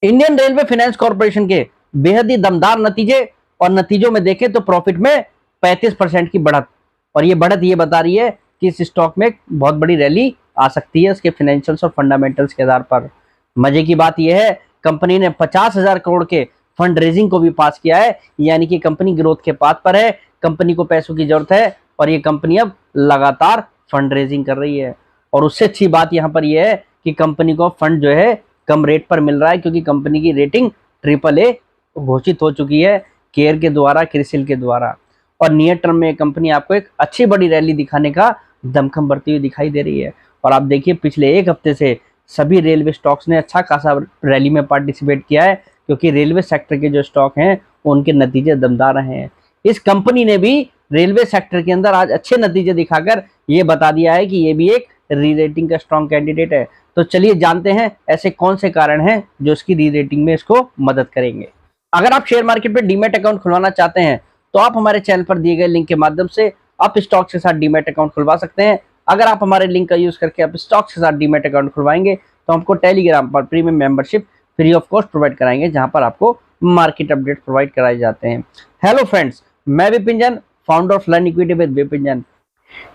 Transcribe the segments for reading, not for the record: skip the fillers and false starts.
Indian railway finance corporation के बेहद ही दमदार नतीजे और नतीजों में देखें तो प्रॉफिट में 35% की बढ़त, और ये बढ़त ये बता रही है कि इस स्टॉक में बहुत बड़ी रैली आ सकती है उसके फाइनेंशियल्स और फंडामेंटल्स के आधार पर। मजे की बात यह है कंपनी ने 50,000 करोड़ के फंड रेजिंग को भी पास किया है, यानी कि कंपनी ग्रोथ के पाथ पर है, कंपनी को पैसों की जरूरत है और ये कंपनी अब लगातार फंड रेजिंग कर रही है। और उससे अच्छी बात यहाँ पर यह है कि कंपनी को फंड जो है कम रेट पर मिल रहा है, क्योंकि कंपनी की रेटिंग AAA घोषित हो चुकी है केयर के द्वारा, क्रिसिल के द्वारा। और नियर टर्म में कंपनी आपको एक अच्छी बड़ी रैली दिखाने का दमखम भरती हुई दिखाई दे रही है। और आप देखिए पिछले एक हफ्ते से सभी रेलवे स्टॉक्स ने अच्छा खासा रैली में पार्टिसिपेट किया है, क्योंकि रेलवे सेक्टर के जो स्टॉक हैं उनके नतीजे दमदार रहे हैं। इस कंपनी ने भी रेलवे सेक्टर के अंदर आज अच्छे नतीजे दिखाकर ये बता दिया है कि ये भी एक री रेटिंग का स्ट्रॉन्ग कैंडिडेट है। तो चलिए जानते हैं ऐसे कौन से कारण हैं जो इसकी री रेटिंग में इसको मदद करेंगे। अगर आप शेयर मार्केट में डीमैट अकाउंट खुलवाना चाहते हैं तो आप हमारे चैनल पर दिए गए लिंक के माध्यम से आप स्टॉक्स के साथ डीमैट अकाउंट खुलवा सकते हैं। अगर आप हमारे लिंक का यूज करके आप स्टॉक्स के साथ डीमैट अकाउंट खुलवाएंगे तो हमको टेलीग्राम पर premium membership free of cost provide कराएंगे, जहां पर आपको मार्केट अपडेट प्रोवाइड कराए जाते हैं। हेलो फ्रेंड्स, मैं Vipin Jain, founder of learn equity with Vipin Jain.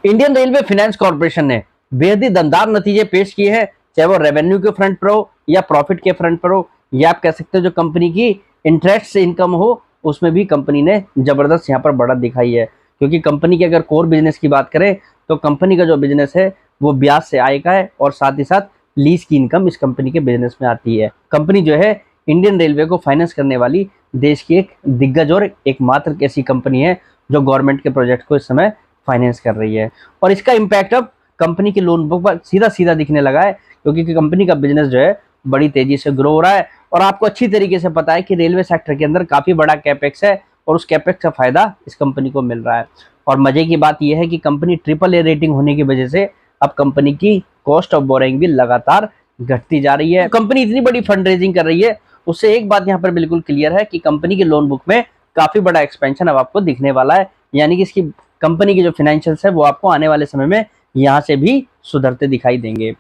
Indian railway finance corporation ने बेहद ही दमदार नतीजे पेश किए हैं, चाहे वो रेवेन्यू के फ्रंट पर हो या प्रॉफिट के फ्रंट पर हो, या आप कह सकते हो जो कंपनी की इंटरेस्ट से इनकम हो उसमें भी कंपनी ने जबरदस्त यहाँ पर बढ़त दिखाई है। क्योंकि कंपनी के अगर कोर बिजनेस की बात करें तो कंपनी का जो बिजनेस है वो ब्याज से आय का है, और साथ ही साथ लीज की इनकम इस कंपनी के बिजनेस में आती है। कंपनी जो है इंडियन रेलवे को फाइनेंस करने वाली देश की एक दिग्गज और एकमात्र ऐसी कंपनी है जो गवर्नमेंट के प्रोजेक्ट को इस समय फाइनेंस कर रही है। और इसका इम्पैक्ट अब कंपनी की लोन बुक पर सीधा सीधा दिखने लगा है, क्योंकि कंपनी का बिजनेस जो है बड़ी तेजी से ग्रो हो रहा है। और आपको अच्छी तरीके से पता है कि रेलवे सेक्टर के अंदर काफी बड़ा कैपेक्स है और उस कैपेक्स का फायदा इस कंपनी को मिल रहा है। और मजे की बात यह है कि कंपनी AAA रेटिंग होने की वजह से अब कंपनी की कॉस्ट ऑफ बोरिंग भी लगातार घटती जा रही है। कंपनी इतनी बड़ी फंड रेजिंग कर रही है, उससे एक बात यहाँ पर बिल्कुल क्लियर है कि कंपनी की लोन बुक में काफी बड़ा एक्सपेंशन अब आपको दिखने वाला है, यानी कि इसकी कंपनी की जो फाइनेंशियल्स है वो आपको आने वाले समय में यहाँ से भी सुधरते दिखाई देंगे।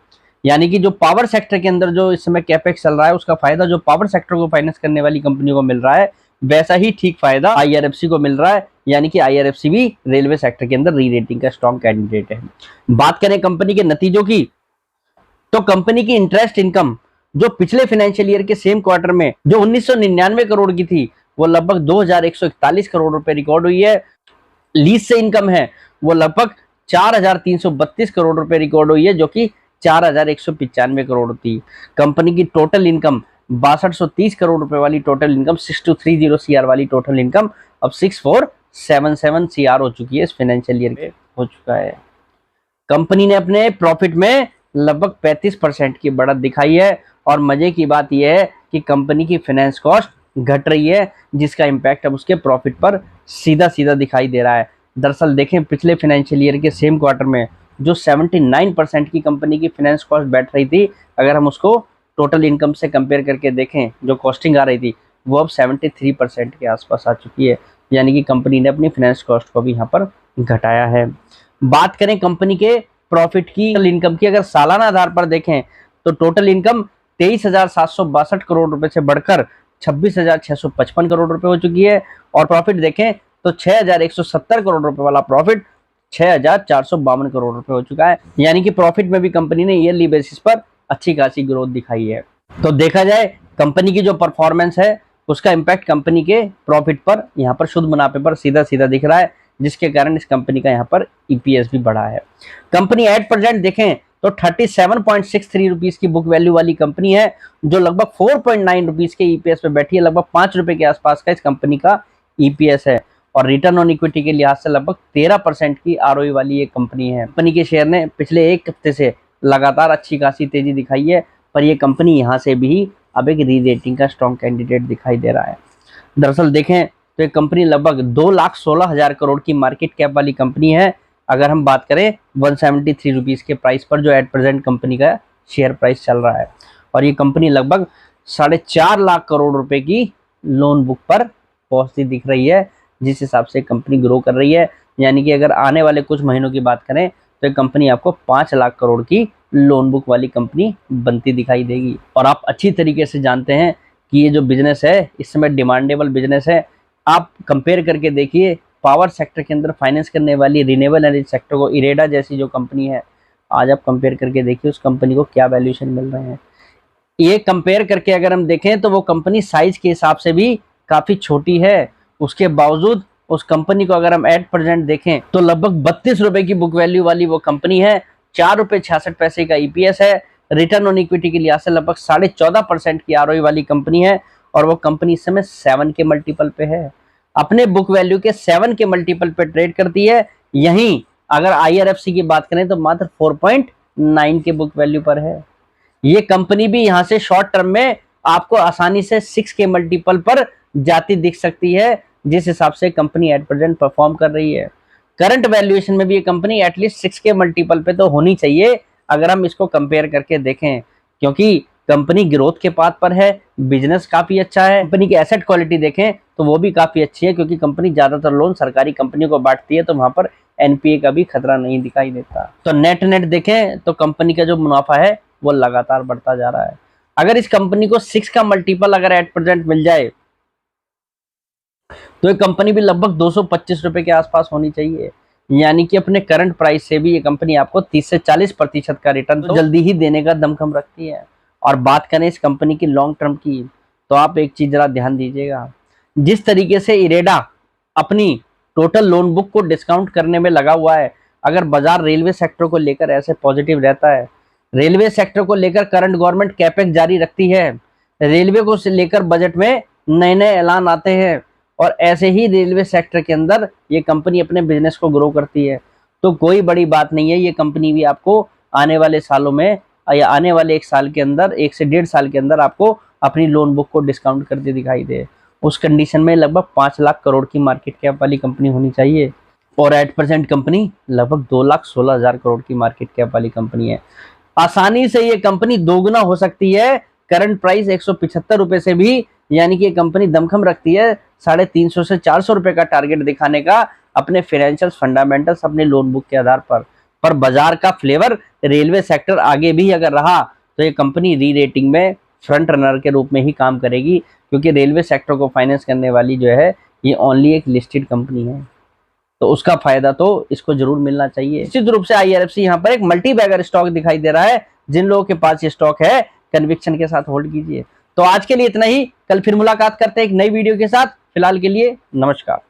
यानी कि जो पावर सेक्टर के अंदर जो इस समय कैपेक्स चल रहा है उसका फायदा जो पावर सेक्टर को फाइनेंस करने वाली कंपनियों को मिल रहा है, वैसा ही ठीक फायदा IRFC को मिल रहा है। यानी कि IRFC भी रेलवे सेक्टर के अंदर री रेटिंग का स्ट्रॉन्ग कैंडिडेट है। बात करें कंपनी के नतीजों की, तो कंपनी की इंटरेस्ट इनकम जो पिछले फाइनेंशियल ईयर के सेम क्वार्टर में जो 1999 करोड़ की थी वो लगभग 2141 करोड़ रुपए रिकॉर्ड हुई है। लीज से इनकम है वो लगभग 4332 करोड़ रुपए रिकॉर्ड हुई है, जो कि 4195 करोड़ थी। कंपनी की टोटल इनकम 6230 करोड़ रुपए वाली टोटल इनकम, 6230 CR वाली टोटल इनकम अब 6477 CR हो चुकी है, इस फाइनेंशियल ईयर में हो चुका है। कंपनी ने अपने प्रॉफिट में लगभग 35% की बढ़त दिखाई है। और मजे की बात यह है कि कंपनी की फाइनेंस कॉस्ट घट रही है, जिसका इम्पैक्ट अब उसके प्रॉफिट पर सीधा सीधा दिखाई दे रहा है। दरअसल देखें पिछले फाइनेंशियल ईयर के सेम क्वार्टर में जो 79% की कंपनी की फाइनेंस कॉस्ट बैठ रही थी, अगर हम उसको टोटल इनकम से कंपेयर करके देखें जो कॉस्टिंग आ रही थी वो अब 73% के आसपास आ चुकी है। यानी कि कंपनी ने अपनी फाइनेंस कॉस्ट को भी यहाँ पर घटाया है। बात करें कंपनी के प्रॉफिट की, इनकम की, अगर सालाना आधार पर देखें तो टोटल इनकम 23,762 करोड़ रुपए से बढ़कर 26,655 करोड़ रुपए हो चुकी है। और प्रॉफिट देखें तो 6,170 करोड़ रुपए वाला प्रॉफिट 6,452 करोड़ रुपए हो चुका है। यानी कि प्रॉफिट में भी कंपनी ने ईयरली बेसिस पर अच्छी खासी ग्रोथ दिखाई है। तो देखा जाए कंपनी की जो परफॉर्मेंस है उसका इम्पैक्ट कंपनी के प्रॉफिट पर, यहाँ पर शुद्ध मुनाफे पर सीधा सीधा दिख रहा है, जिसके कारण इस कंपनी का यहाँ पर EPS भी बढ़ा है। कंपनी एट प्रेजेंट देखें तो 37.63 रुपीज की बुक वैल्यू वाली कंपनी है, जो लगभग 4.9 रुपीज के EPS पे बैठी है। लगभग 5 रुपए के आसपास का इस कंपनी का EPS है। और रिटर्न ऑन इक्विटी के लिहाज से लगभग 13% की ROE वाली ये कंपनी है। कंपनी के शेयर ने पिछले एक हफ्ते से लगातार अच्छी खासी तेजी दिखाई है, पर यह कंपनी यहाँ से भी अब एक री रेटिंग का स्ट्रॉन्ग कैंडिडेट दिखाई दे रहा है। दरअसल देखें तो ये कंपनी लगभग 2,16,000 करोड़ की मार्केट कैप वाली कंपनी है। अगर हम बात करें 173 रुपीज के प्राइस पर जो एट प्रेजेंट कंपनी का शेयर प्राइस चल रहा है, और ये कंपनी लगभग 4.5 लाख करोड़ रुपए की लोन बुक पर पहुंचती दिख रही है, जिस हिसाब से कंपनी ग्रो कर रही है। यानी कि अगर आने वाले कुछ महीनों की बात करें तो ये कंपनी आपको 5 लाख करोड़ की लोन बुक वाली कंपनी बनती दिखाई देगी। और आप अच्छी तरीके से जानते हैं कि ये जो बिजनेस है इस समय डिमांडेबल बिजनेस है। आप कंपेयर करके देखिए पावर सेक्टर के अंदर फाइनेंस करने वाली रिन्यूएबल एनर्जी सेक्टर को इरेडा जैसी जो कंपनी है, आज आप कंपेयर करके देखिए उस कंपनी को क्या वैल्यूएशन मिल रहे हैं। ये कंपेयर करके अगर हम देखें तो वो कंपनी साइज के हिसाब से भी काफी छोटी है, उसके बावजूद उस कंपनी को अगर हम एट प्रेजेंट देखें तो लगभग 32 रुपए की बुक वैल्यू वाली वो कंपनी है, 4 रुपए 66 पैसे का ईपीएस है, रिटर्न ऑन इक्विटी के लिहाज से लगभग 14.5% की आरओई वाली कंपनी है, और वो कंपनी इस समय 7 के मल्टीपल पे है, अपने बुक वैल्यू के 7 के मल्टीपल पे ट्रेड करती है। यहीं अगर आईआरएफसी की बात करें तो मात्र 4.9 के बुक वैल्यू पर है। ये कंपनी भी यहां से शॉर्ट टर्म में आपको आसानी से 6 के मल्टीपल पर जाती दिख सकती है, जिस हिसाब से कंपनी एट प्रेजेंट परफॉर्म कर रही है। करंट वैल्यूएशन में भी ये कंपनी एटलीस्ट 6 के मल्टीपल पे तो होनी चाहिए अगर हम इसको कंपेयर करके देखें, क्योंकि कंपनी ग्रोथ के पाथ पर है, बिजनेस काफी अच्छा है। कंपनी की एसेट क्वालिटी देखें तो वो भी काफी अच्छी है, क्योंकि कंपनी ज्यादातर लोन सरकारी कंपनियों को बांटती है, तो वहां पर एनपीए का भी खतरा नहीं दिखाई देता। तो नेट देखें तो कंपनी का जो मुनाफा है वो लगातार बढ़ता जा रहा है। अगर इस कंपनी को 6 का मल्टीपल अगर एट प्रेजेंट मिल जाए तो ये कंपनी भी लगभग 225 रुपए के आसपास होनी चाहिए, यानी कि अपने करंट प्राइस से भी ये कंपनी आपको 30 से 40% का रिटर्न तो जल्दी ही देने का दमखम रखती है। और बात करें इस कंपनी की लॉन्ग टर्म की, तो आप एक चीज जरा ध्यान दीजिएगा, जिस तरीके से इरेडा अपनी टोटल लोन बुक को डिस्काउंट करने में लगा हुआ है, अगर बाजार रेलवे सेक्टर को लेकर ऐसे पॉजिटिव रहता है, रेलवे सेक्टर को लेकर करंट गवर्नमेंट कैपेक्स जारी रखती है, रेलवे को लेकर बजट में नए नए ऐलान आते हैं, और ऐसे ही रेलवे सेक्टर के अंदर ये कंपनी अपने बिजनेस को ग्रो करती है, तो कोई बड़ी बात नहीं है ये कंपनी भी आपको आने वाले सालों में या आने वाले 1 साल के अंदर, 1 से 1.5 साल के अंदर आपको अपनी लोन बुक को डिस्काउंट करते दिखाई दे। उस कंडीशन में लगभग 5 लाख करोड़ की मार्केट कैप वाली कंपनी होनी चाहिए, और एट प्रेजेंट कंपनी लगभग 2,16,000 करोड़ की मार्केट कैप वाली कंपनी है। आसानी से ये कंपनी दोगुना हो सकती है, करंट प्राइस 175 रुपए से भी, यानी कि ये कंपनी दमखम रखती है 350 से 400 रुपए का टारगेट दिखाने का अपने फाइनेंशियल फंडामेंटल्स, अपने लोन बुक के आधार पर बाजार का फ्लेवर रेलवे सेक्टर आगे भी अगर रहा तो ये कंपनी री रेटिंग में फ्रंट रनर के रूप में ही काम करेगी, क्योंकि रेलवे सेक्टर को फाइनेंस करने वाली जो है ये ओनली एक लिस्टेड कंपनी है, तो उसका फायदा तो इसको जरूर मिलना चाहिए। निश्चित रूप से आईआरएफसी यहाँ पर एक मल्टी बैगर स्टॉक दिखाई दे रहा है, जिन लोगों के पास ये स्टॉक है कन्विक्शन के साथ होल्ड कीजिए। तो आज के लिए इतना ही, कल फिर मुलाकात करते हैं एक नई वीडियो के साथ। फिलहाल के लिए नमस्कार।